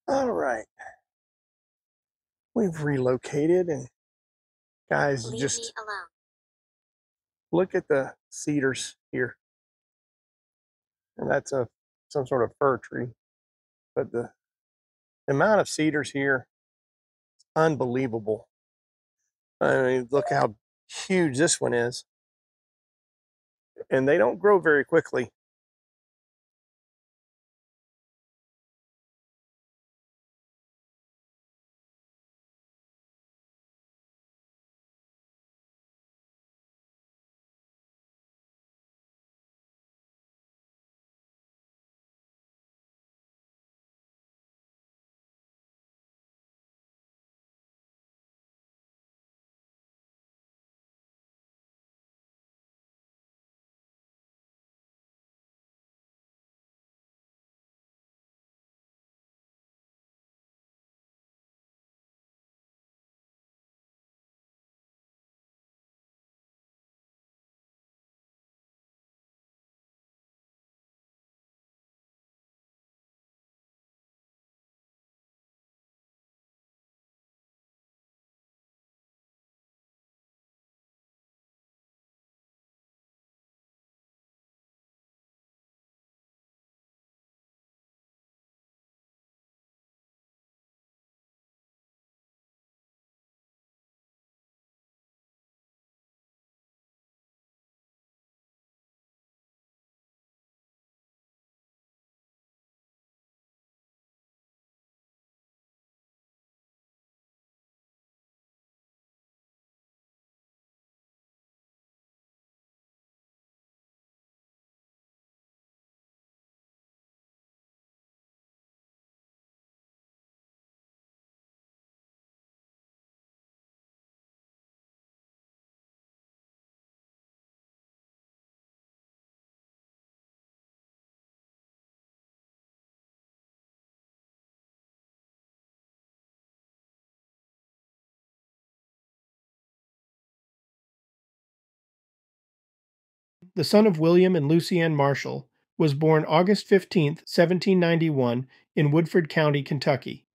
All right, we've relocated, and guys, Leave me just alone. look at the cedars here, and that's a some sort of fir tree. But the amount of cedars here, unbelievable. I mean, look how huge this one is, and they don't grow very quickly. the son of William and Lucy Ann Marshall, was born August 15, 1791, in Woodford County, Kentucky.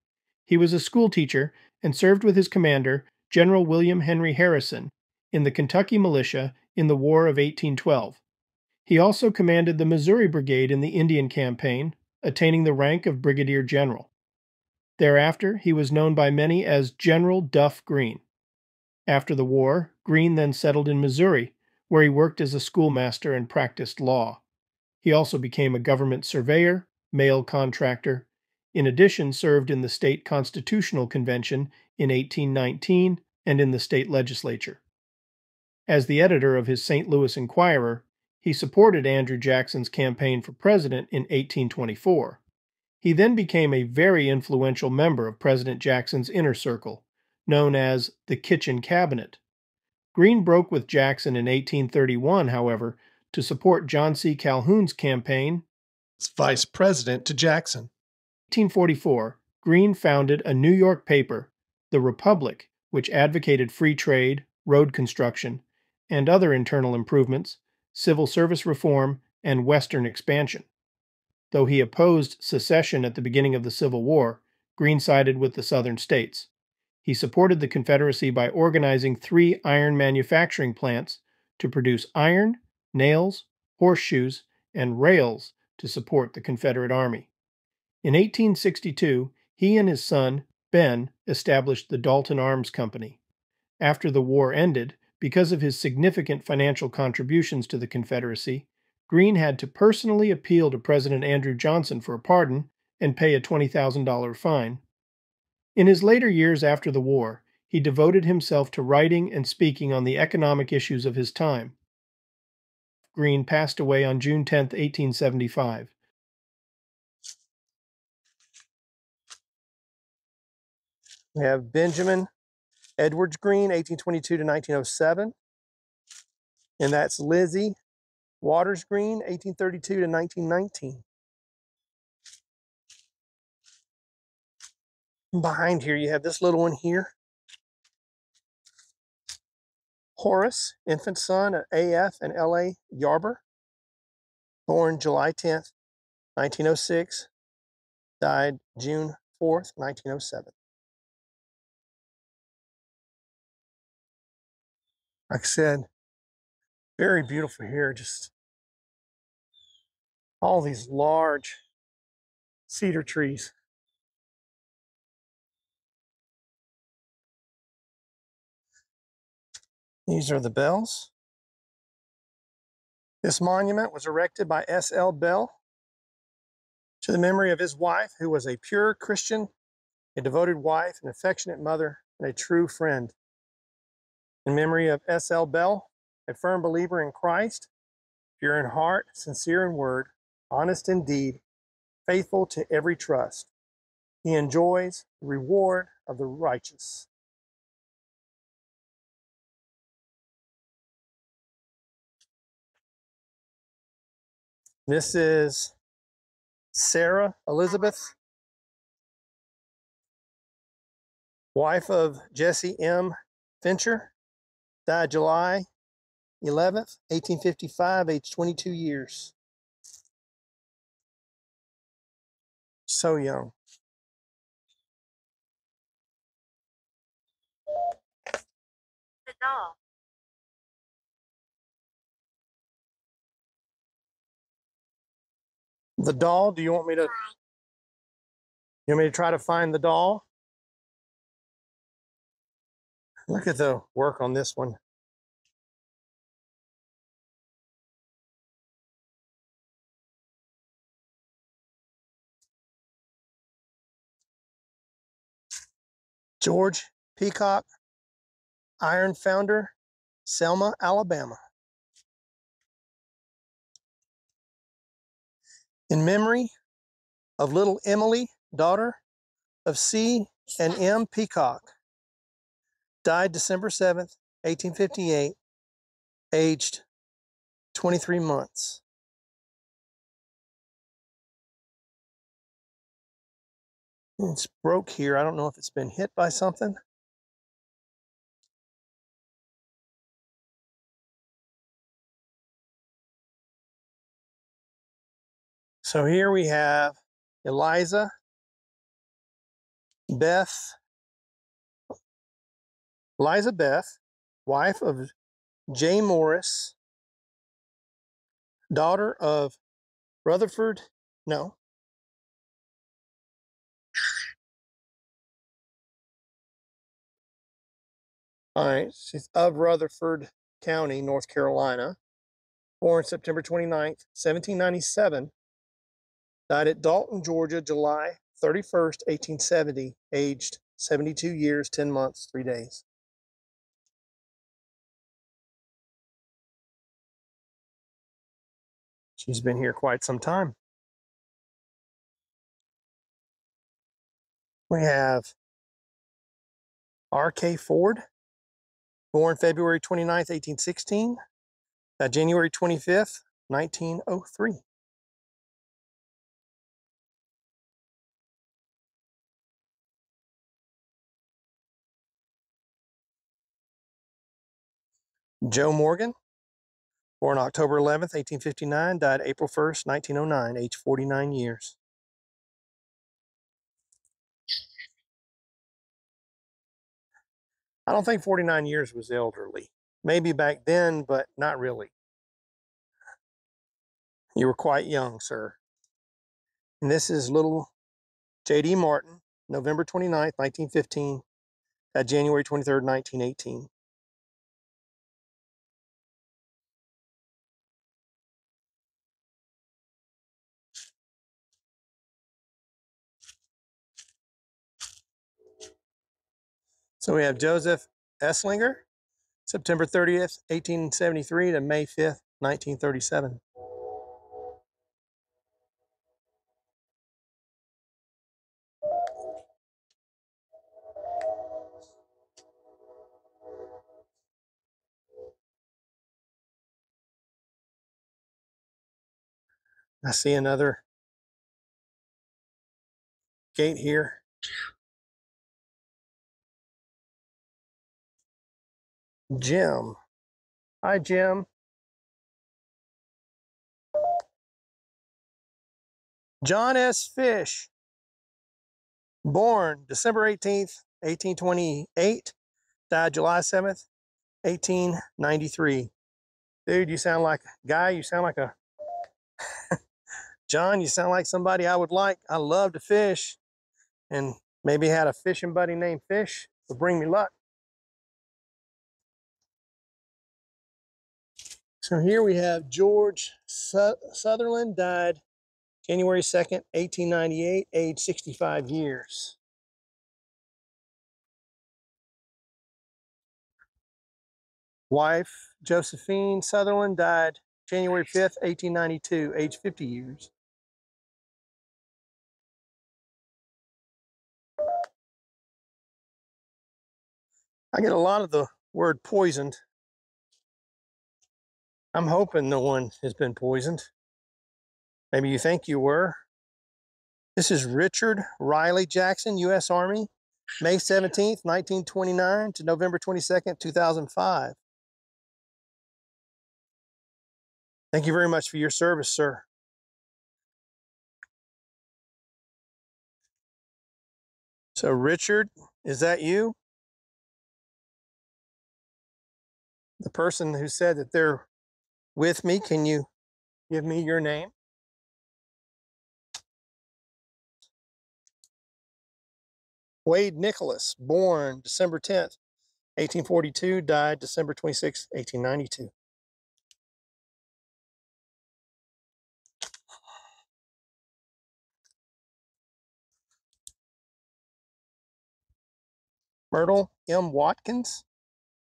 He was a schoolteacher and served with his commander, General William Henry Harrison, in the Kentucky militia in the War of 1812. He also commanded the Missouri Brigade in the Indian Campaign, attaining the rank of brigadier general. Thereafter, he was known by many as General Duff Green. After the war, Green then settled in Missouri, where he worked as a schoolmaster and practiced law. He also became a government surveyor, mail contractor. In addition, served in the state constitutional convention in 1819 and in the state legislature. As the editor of his St. Louis Enquirer, he supported Andrew Jackson's campaign for president in 1824. He then became a very influential member of President Jackson's inner circle, known as the Kitchen Cabinet. Greene broke with Jackson in 1831, however, to support John C. Calhoun's campaign It's vice president to Jackson. 1844, Greene founded a New York paper, The Republic, which advocated free trade, road construction, and other internal improvements, civil service reform, and Western expansion. Though he opposed secession at the beginning of the Civil War, Greene sided with the Southern states. He supported the Confederacy by organizing 3 iron manufacturing plants to produce iron, nails, horseshoes, and rails to support the Confederate Army. In 1862, he and his son, Ben, established the Dalton Arms Company. After the war ended, because of his significant financial contributions to the Confederacy, Greene had to personally appeal to President Andrew Johnson for a pardon and pay a $20,000 fine. In his later years after the war, he devoted himself to writing and speaking on the economic issues of his time. Greene passed away on June 10, 1875. We have Benjamin Edwards Greene, 1822 to 1907, and that's Lizzie Waters Greene, 1832 to 1919. Behind here, you have this little one here. Horace, infant son of A.F. and L.A. Yarber, born July 10th, 1906, died June 4th, 1907. Like I said, very beautiful here. Just all these large cedar trees. These are the bells. This monument was erected by S.L. Bell to the memory of his wife, who was a pure Christian, a devoted wife, an affectionate mother, and a true friend. In memory of S.L. Bell, a firm believer in Christ, pure in heart, sincere in word, honest in deed, faithful to every trust. He enjoys the reward of the righteous. This is Sarah Elizabeth, wife of Jesse M. Fincher, died July 11th, 1855, age 22 years. So young. The doll. The doll, do you want me to try to find the doll? Look at the work on this one. George Peacock, Iron Founder, Selma, Alabama. In memory of little Emily, daughter of C. and M. Peacock, died December 7th, 1858, aged 23 months. It's broke here. I don't know if it's been hit by something. So here we have Eliza Beth, wife of J. Morris, daughter of Rutherford, no. All right, she's of Rutherford County, North Carolina, born September 29th, 1797, died at Dalton, Georgia, July 31st, 1870, aged 72 years, 10 months, 3 days. She's been here quite some time. We have R.K. Ford, born February 29th, 1816, January 25th, 1903. Joe Morgan, born October 11th, 1859, died April 1st, 1909, age 49 years. I don't think 49 years was elderly. Maybe back then, but not really. You were quite young, sir. And this is little J.D. Martin, November 29th, 1915, January 23rd, 1918. So we have Joseph Esslinger, September 30th, 1873 to May 5th, 1937. I see another gate here. Jim. Hi, Jim. John S. Fish, Born December 18th, 1828, died July 7th, 1893. Dude, you sound like a guy, you sound like a John, you sound like somebody I would like. I love to fish and maybe had a fishing buddy named Fish would bring me luck. So here we have George Sutherland, died January 2nd, 1898, age 65 years. Wife, Josephine Sutherland, died January 5th, 1892, age 50 years. I get a lot of the word poisoned. I'm hoping no one has been poisoned. Maybe you think you were. This is Richard Riley Jackson, U.S. Army, May 17th, 1929 to November 22nd, 2005. Thank you very much for your service, sir. So, Richard, is that you? The person who said that they're with me, can you give me your name? Wade Nicholas, born December 10th, 1842, died December 26th, 1892. Myrtle M. Watkins,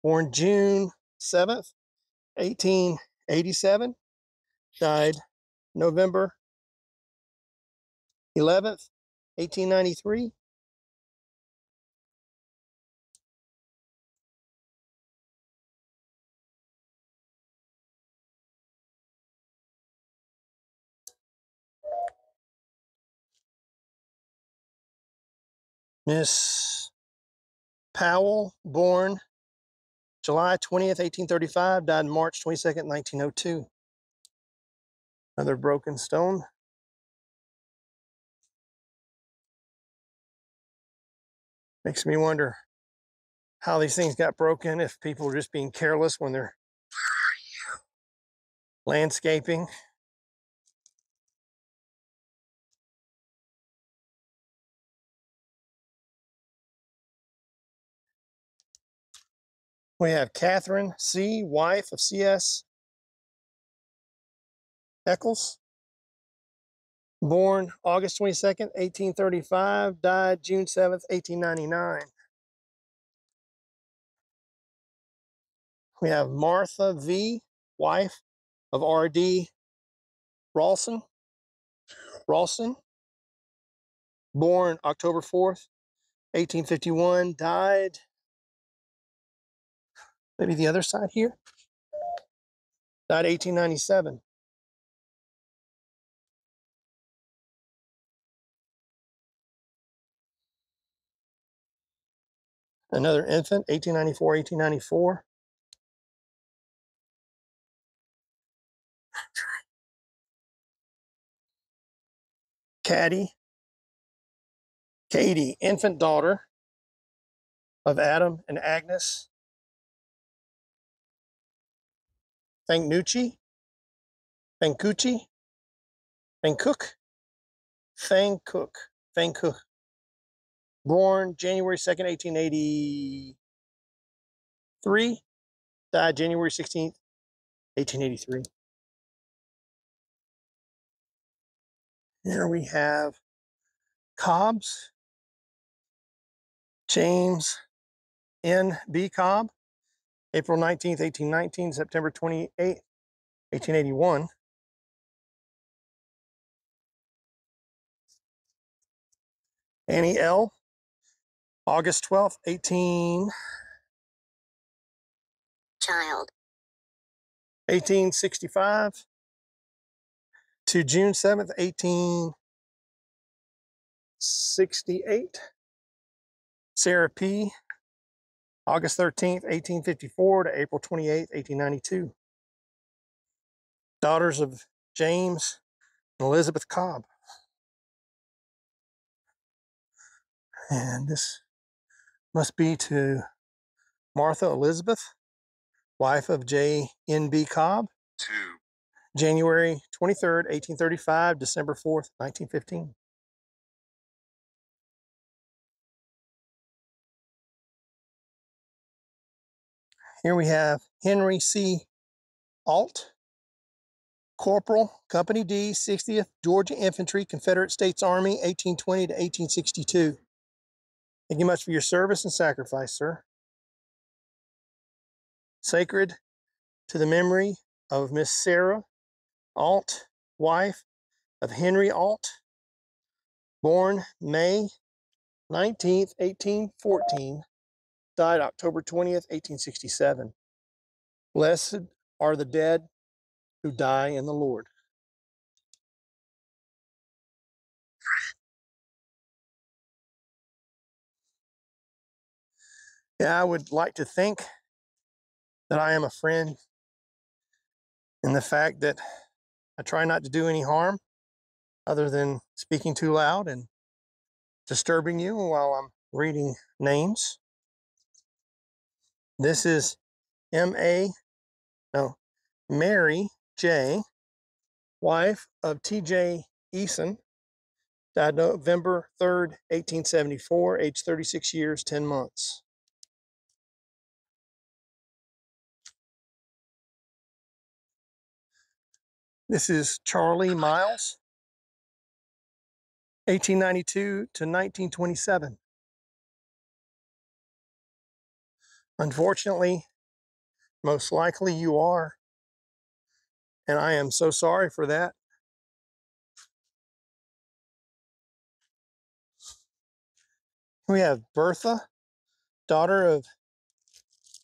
born June 7th, 1887, died November 11th, 1893. Miss Powell, born July 20th, 1835, died March 22nd, 1902. Another broken stone. Makes me wonder how these things got broken, if people are just being careless when they're landscaping. We have Catherine C., wife of C.S. Eccles, born August 22nd, 1835, died June 7th, 1899. We have Martha V., wife of R.D. Ralston, born October 4th, 1851, died maybe the other side here, died 1897. Another infant, 1894, 1894. Katie, infant daughter of Adam and Agnes Thankuchi, Thancook, born January 2nd, 1883, died January 16th, 1883. Here we have Cobbs, James N. B. Cobb, April 19th, 1819, September 28th, 1881. Annie L., August 12th, 1865 to June 7th, 1868. Sarah P., August 13th, 1854 to April 28th, 1892. Daughters of James and Elizabeth Cobb. And this must be to Martha Elizabeth, wife of J.N.B. Cobb, January 23rd, 1835, December 4th, 1915. Here we have Henry C. Alt, Corporal, Company D, 60th Georgia Infantry, Confederate States Army, 1820 to 1862. Thank you much for your service and sacrifice, sir. Sacred to the memory of Miss Sarah Alt, wife of Henry Alt, born May 19th, 1814, died October 20th, 1867. Blessed are the dead who die in the Lord. Yeah, I would like to think that I am a friend in the fact that I try not to do any harm other than speaking too loud and disturbing you while I'm reading names. This is Mary J., wife of T.J. Eason, died November 3rd, 1874, age 36 years, 10 months. This is Charlie Miles, 1892 to 1927. Unfortunately, most likely you are, and I am so sorry for that. We have Bertha, daughter of,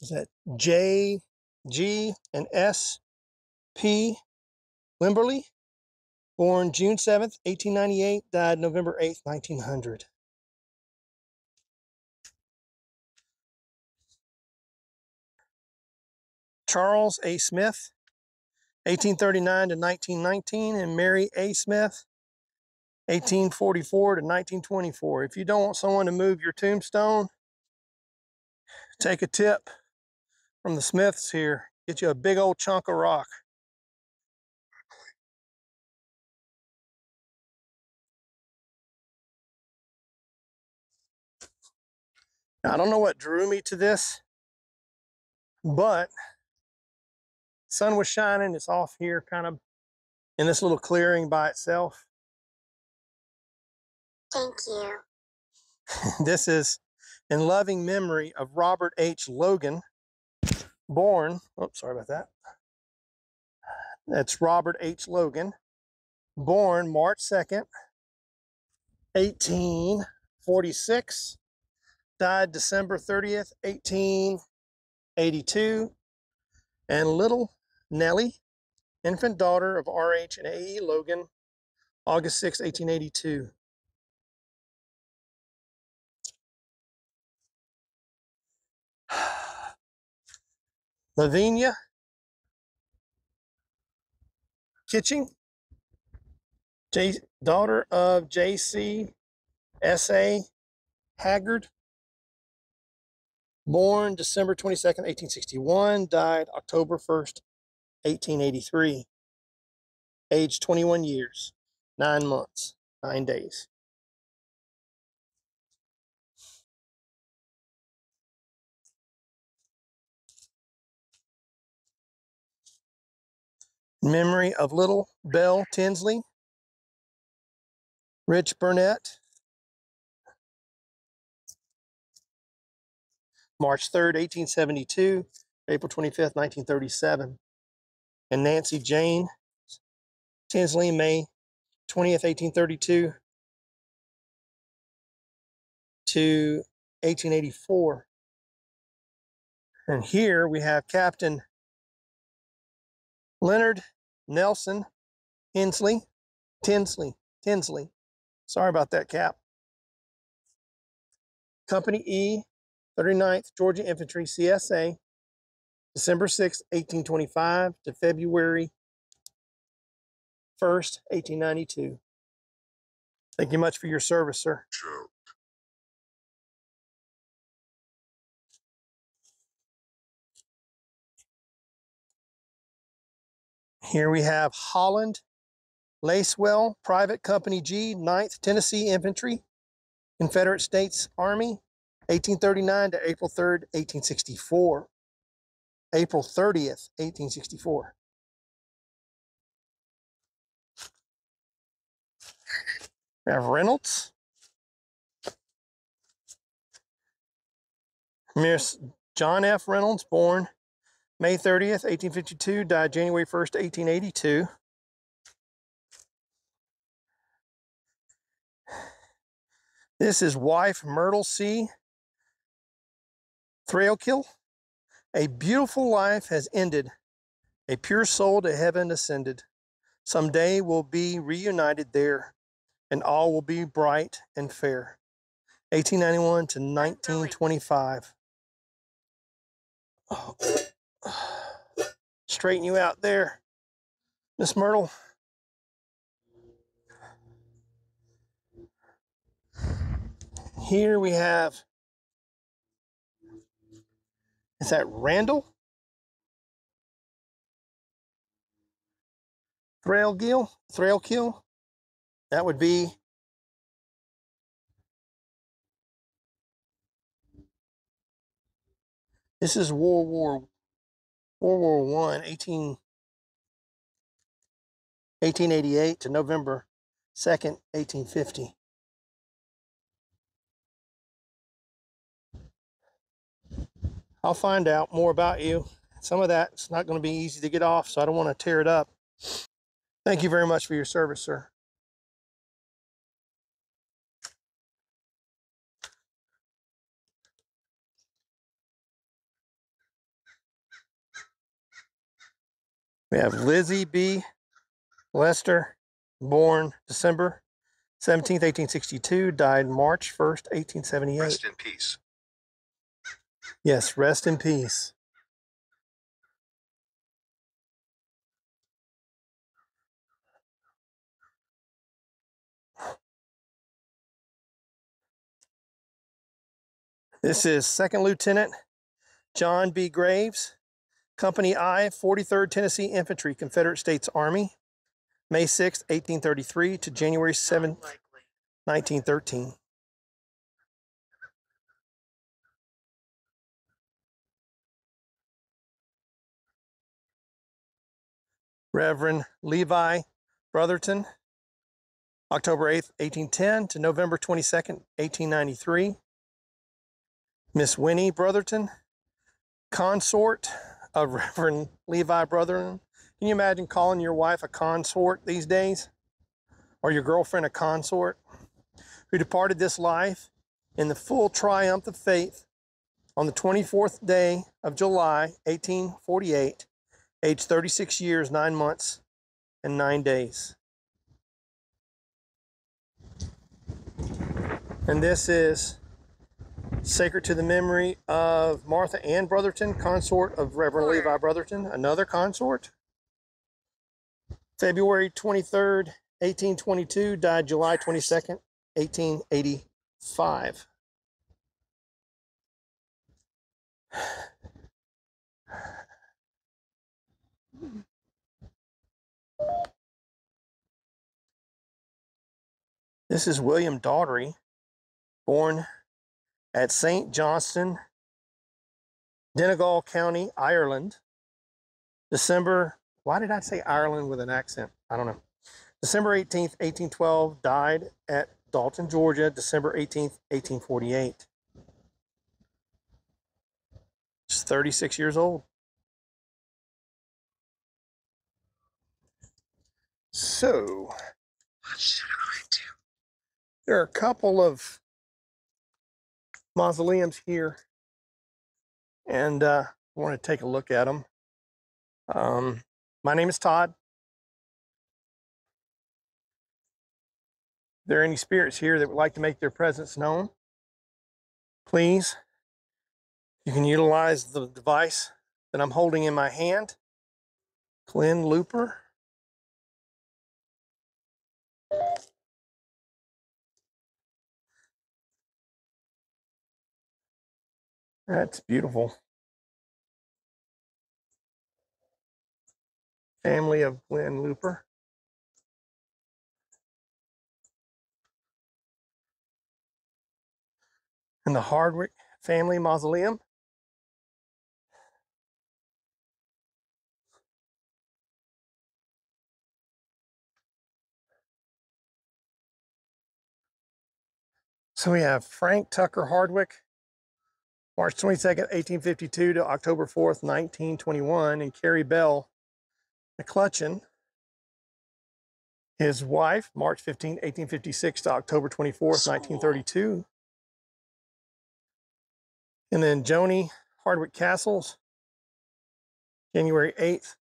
is that J, G, and S, P, Wimberly, born June 7th, 1898, died November 8th, 1900. Charles A. Smith, 1839 to 1919, and Mary A. Smith, 1844 to 1924. If you don't want someone to move your tombstone, take a tip from the Smiths here. Get you a big old chunk of rock. Now, I don't know what drew me to this, but sun was shining. It's off here kind of in this little clearing by itself. Thank you. This is in loving memory of Robert H. Logan, born, sorry about that. That's Robert H. Logan, born March 2nd, 1846, died December 30th, 1882, and little Nellie, infant daughter of R.H. and A.E. Logan, August 6, 1882. Lavinia Kitching, daughter of J.C. S.A. Haggard, born December 22nd, 1861, died October 1st, 1883, age 21 years, 9 months, 9 days. Memory of little Belle Tinsley, Rich Burnett, March 3rd, 1872, April 25th, 1937, and Nancy Jane Tinsley, May 20th, 1832 to 1884. And here we have Captain Leonard Nelson Tinsley. Sorry about that, Cap. Company E, 39th Georgia Infantry, CSA, December 6, 1825 to February 1st, 1892. Thank you much for your service, sir. Here we have Holland Lacewell, Private Company G, 9th Tennessee Infantry, Confederate States Army, 1839 to April 3rd, 1864. April 30th, 1864. We have Reynolds. Miss John F. Reynolds, born May 30th, 1852, died January 1st, 1882. This is wife Myrtle C. Thrailkill. A beautiful life has ended. A pure soul to heaven ascended. Someday we'll be reunited there, and all will be bright and fair. 1891 to 1925. Oh. Straighten you out there, Miss Myrtle. Here we have, is that Randall? Thrailkill? That would be this is World War I, 1888 to November 2nd, 1850. I'll find out more about you. Some of that's not going to be easy to get off, so I don't want to tear it up. Thank you very much for your service, sir. We have Lizzie B. Lester, born December 17th, 1862, died March 1st, 1878. Rest in peace. Yes, rest in peace. This is Second Lieutenant John B. Graves, Company I, 43rd Tennessee Infantry, Confederate States Army, May 6, 1833 to January 7, 1913. Reverend Levi Brotherton, October 8th, 1810 to November 22nd, 1893. Miss Winnie Brotherton, consort of Reverend Levi Brotherton. Can you imagine calling your wife a consort these days? Or your girlfriend a consort? Who departed this life in the full triumph of faith on the 24th day of July, 1848, aged 36 years, 9 months, and 9 days. And this is sacred to the memory of Martha Ann Brotherton, consort of Reverend Levi Brotherton, another consort. February 23rd, 1822, died July 22nd, 1885. This is William Daugherty, born at St. Johnston, Donegal County, Ireland, December, why did I say Ireland with an accent? I don't know. December 18th, 1812, died at Dalton, Georgia, December 18th, 1848. Just 36 years old. So, What should I do? there are a couple of mausoleums here, and I want to take a look at them. My name is Todd. If there are any spirits here that would like to make their presence known, please, you can utilize the device that I'm holding in my hand, Glenn Looper. That's beautiful. family of Glenn Looper. And the Hardwick family mausoleum. So we have Frank Tucker Hardwick, March 22nd, 1852 to October 4th, 1921, and Carrie Bell McClutchan, his wife, March 15, 1856 to October 24th, 1932. And then Joni Hardwick Castles, January 8th,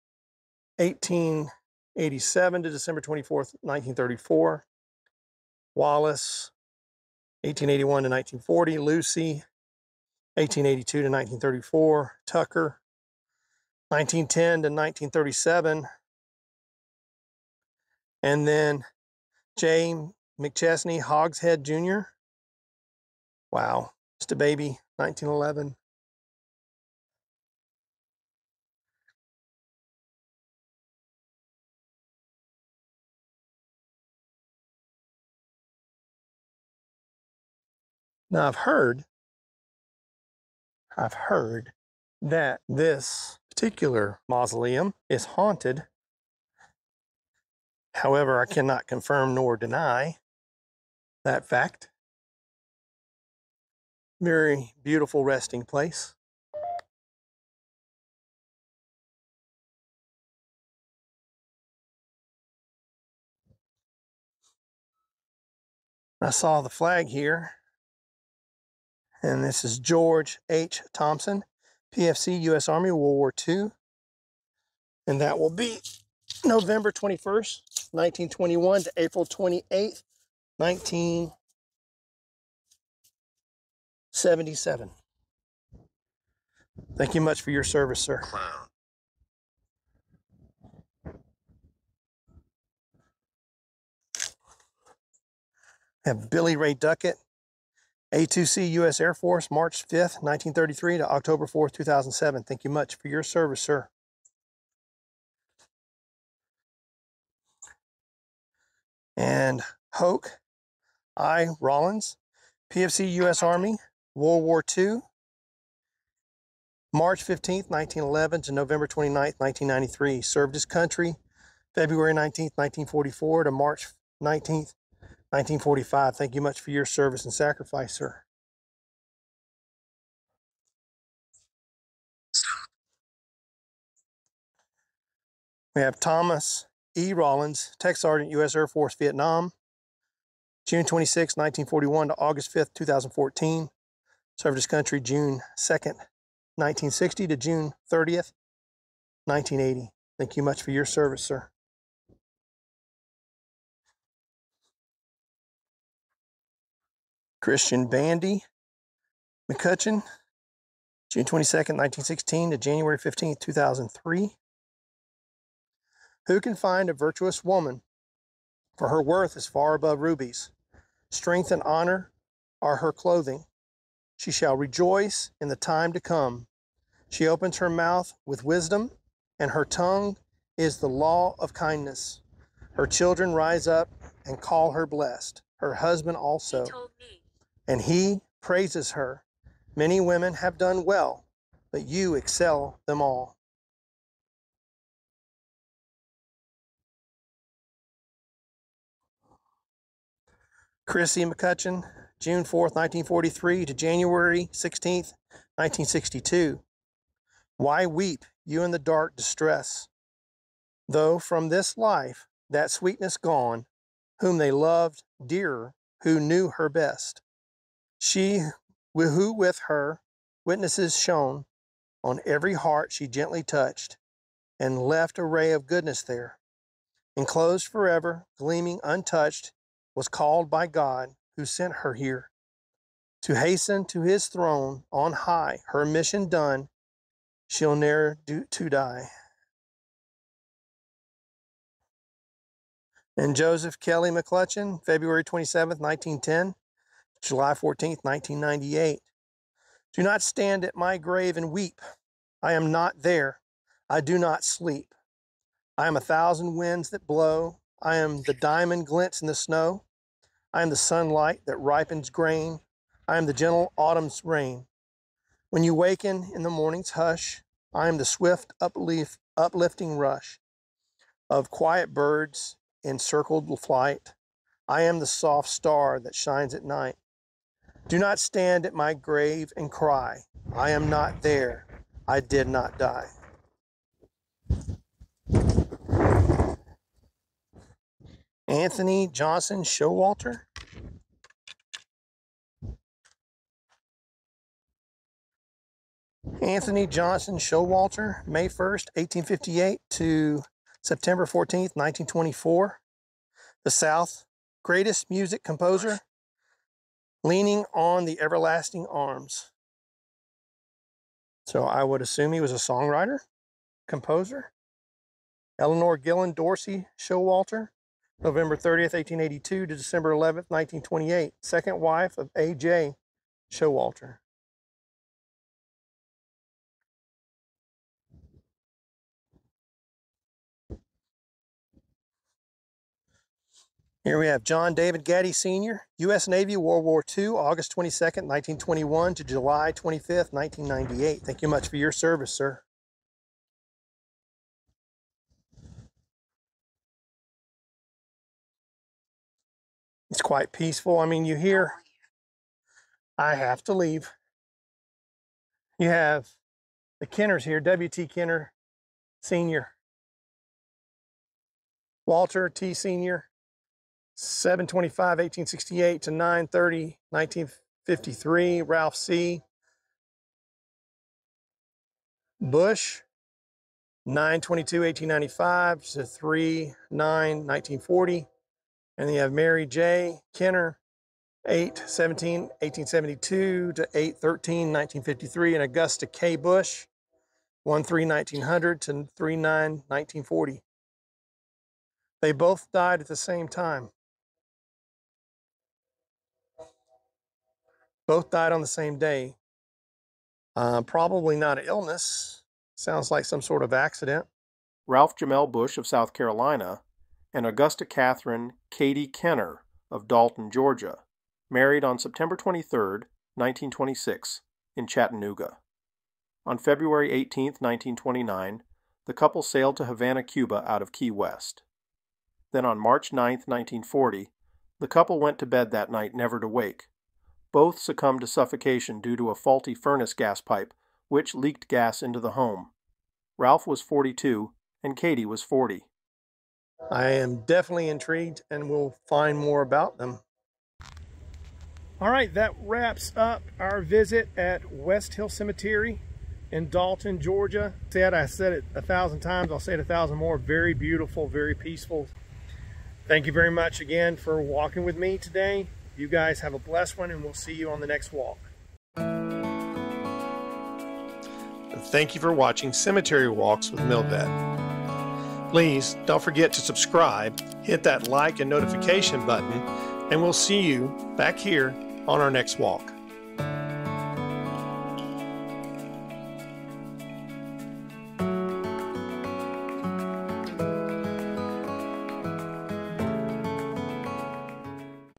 1887 to December 24th, 1934. Wallace, 1881 to 1940. Lucy, 1882 to 1934. Tucker, 1910 to 1937. And then J. McChesney Hogshead Jr. Wow, just a baby, 1911. Now I've heard that this particular mausoleum is haunted. However, I cannot confirm nor deny that fact. Very beautiful resting place. I saw the flag here, and this is George H. Thompson, PFC, U.S. Army, World War II. And that will be November 21st, 1921 to April 28th, 1977. Thank you much for your service, sir. Clown. I have Billy Ray Duckett, A2C U.S. Air Force, March 5th, 1933 to October 4th, 2007. Thank you much for your service, sir. And Hoke I. Rollins, PFC U.S. Army, World War II, March 15th, 1911 to November 29th, 1993. Served his country February 19th, 1944 to March 19th, 1945. Thank you much for your service and sacrifice, sir. We have Thomas E. Rollins, Tech Sergeant, U.S. Air Force, Vietnam, June 26, 1941 to August 5th, 2014. Served his country June 2nd, 1960 to June 30th, 1980. Thank you much for your service, sir. Christian Bandy McCutcheon, June 22nd, 1916 to January 15th, 2003. Who can find a virtuous woman? For her worth is far above rubies. Strength and honor are her clothing. She shall rejoice in the time to come. She opens her mouth with wisdom, and her tongue is the law of kindness. Her children rise up and call her blessed, her husband also, He told me. and he praises her. Many women have done well, but you excel them all. Chrissy McCutcheon, June 4th, 1943 to January 16th, 1962. Why weep, you in the dark distress? Though from this life that sweetness gone, whom they loved dearer, who knew her best. She who with her witnesses shone, on every heart she gently touched, and left a ray of goodness there. Enclosed forever, gleaming untouched, was called by God who sent her here. To hasten to his throne on high, her mission done, she'll ne'er to die. And Joseph Kelly McClutcheon, February 27th, 1910, July 14th, 1998. Do not stand at my grave and weep. I am not there. I do not sleep. I am 1,000 winds that blow. I am the diamond glints in the snow. I am the sunlight that ripens grain. I am the gentle autumn's rain. When you waken in the morning's hush, I am the swift uplifting rush of quiet birds in circled flight. I am the soft star that shines at night. Do not stand at my grave and cry, I am not there, I did not die. Anthony Johnson Showalter. Anthony Johnson Showalter, May 1st, 1858 to September 14th, 1924. The South's greatest music composer, leaning on the everlasting arms. So I would assume he was a songwriter, composer. Eleanor Gillen Dorsey Showalter, November 30th, 1882 to December 11th, 1928. Second wife of A.J. Showalter. Here we have John David Gaddy Sr., U.S. Navy, World War II, August 22nd, 1921 to July 25th, 1998. Thank you much for your service, sir. It's quite peaceful. I mean, you hear, I have to leave. You have the Kenners here, W.T. Kenner Sr., Walter T. Sr., 7/25/1868 to 9/30/1953. Ralph C. Bush, 9/22/1895 to 3/9/1940. And then you have Mary J. Kenner, 8/17/1872 to 8/13/1953. And Augusta K. Bush, 1/3/1900 to 3/9/1940. They both died at the same time. Both died on the same day. Probably not an illness. Sounds like some sort of accident. Ralph Jamel Bush of South Carolina and Augusta Catherine Katie Kenner of Dalton, Georgia, married on September 23, 1926, in Chattanooga. On February 18, 1929, the couple sailed to Havana, Cuba out of Key West. Then on March 9, 1940, the couple went to bed that night never to wake. Both succumbed to suffocation due to a faulty furnace gas pipe, which leaked gas into the home. Ralph was 42 and Katie was 40. I am definitely intrigued, and we'll find more about them. All right, that wraps up our visit at West Hill Cemetery in Dalton, Georgia. I said it 1,000 times. I'll say it 1,000 more. Very beautiful, very peaceful. Thank you very much again for walking with me today. You guys have a blessed one, and we'll see you on the next walk. Thank you for watching Cemetery Walks with Milvet. Please don't forget to subscribe, hit that like and notification button, and we'll see you back here on our next walk.